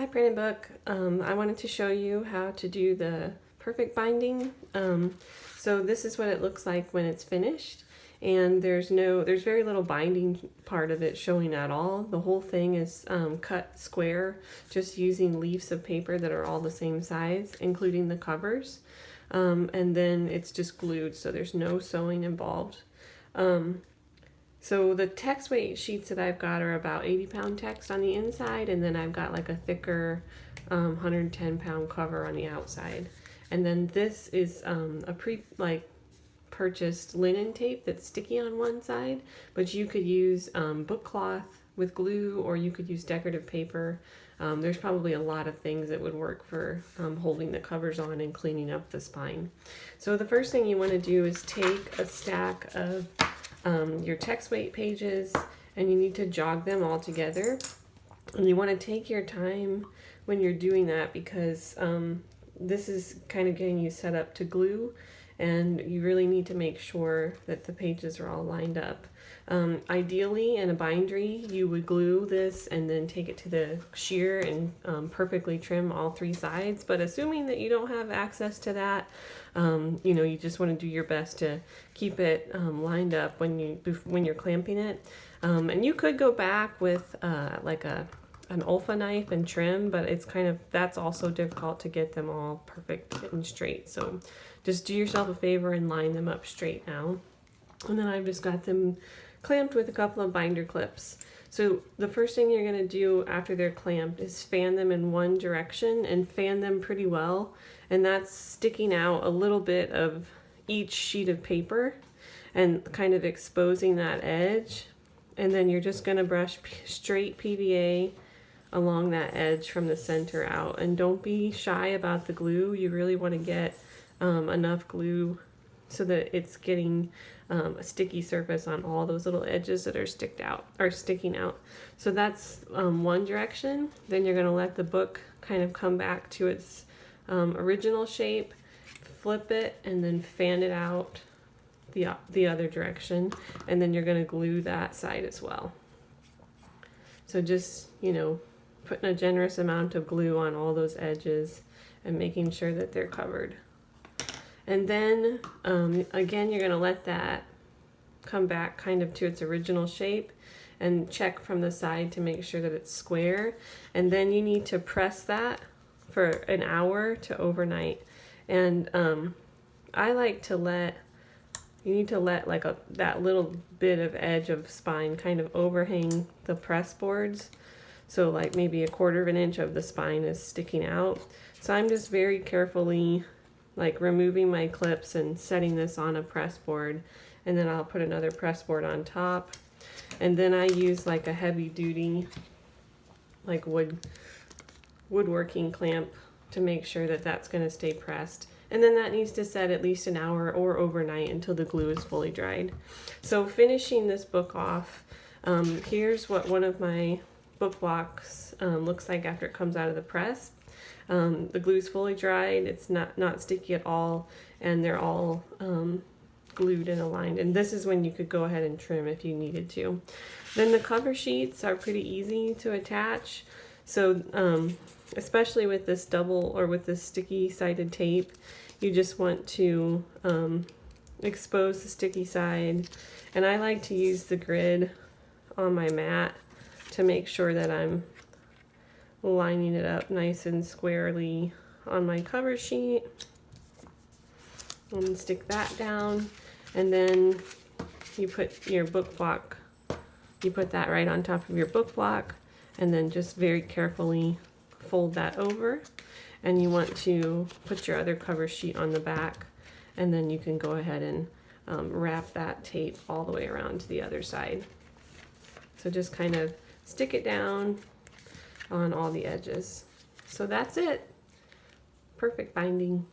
Hi, Brandon Book. I wanted to show you how to do the perfect binding. So this is what it looks like when it's finished, and there's very little binding part of it showing at all. The whole thing is cut square, just using leaves of paper that are all the same size, including the covers. And then it's just glued, so there's no sewing involved. So the text weight sheets that I've got are about 80-pound text on the inside, and then I've got like a thicker 110-pound cover on the outside. And then this is a purchased linen tape that's sticky on one side, but you could use book cloth with glue, or you could use decorative paper. There's probably a lot of things that would work for holding the covers on and cleaning up the spine. So the first thing you want to do is take a stack of your text weight pages, and you need to jog them all together. And you want to take your time when you're doing that, because this is kind of getting you set up to glue, and you really need to make sure that the pages are all lined up. Ideally, in a bindery, you would glue this and then take it to the shear and perfectly trim all three sides. But assuming that you don't have access to that, you just want to do your best to keep it lined up when you're clamping it. And you could go back with like an Olfa knife and trim, but that's also difficult to get them all perfect and straight. So just do yourself a favor and line them up straight now. And then I've just got them clamped with a couple of binder clips. So the first thing you're going to do after they're clamped is fan them in one direction, and fan them pretty well. And that's sticking out a little bit of each sheet of paper and kind of exposing that edge. And then you're just going to brush straight PVA along that edge from the center out. And don't be shy about the glue. You really want to get enough glue so that it's getting a sticky surface on all those little edges that are sticking out. So that's one direction. Then you're going to let the book kind of come back to its original shape, flip it, and then fan it out the other direction, and then you're going to glue that side as well. So just, putting a generous amount of glue on all those edges and making sure that they're covered. And then again, you're going to let that come back kind of to its original shape and check from the side to make sure that it's square. And then you need to press that for an hour to overnight. And I like to let like that little bit of edge of spine kind of overhang the press boards. So like maybe 1/4 of an inch of the spine is sticking out. So I'm just very carefully like removing my clips and setting this on a press board, and then I'll put another press board on top. And then I use like a heavy duty like woodworking clamp to make sure that that's going to stay pressed. And then that needs to set at least an hour or overnight until the glue is fully dried. So finishing this book off, here's what one of my book blocks looks like after it comes out of the press. The glue's fully dried, it's not sticky at all, and they're all glued and aligned. And this is when you could go ahead and trim if you needed to. Then the cover sheets are pretty easy to attach. So especially with this with this sticky sided tape, you just want to expose the sticky side. And I like to use the grid on my mat to make sure that I'm lining it up nice and squarely on my cover sheet. And stick that down, and then you put your book block, you put that right on top of your book block, and then just very carefully fold that over. And you want to put your other cover sheet on the back, and then you can go ahead and wrap that tape all the way around to the other side. So just kind of stick it down on all the edges. So that's it. Perfect binding.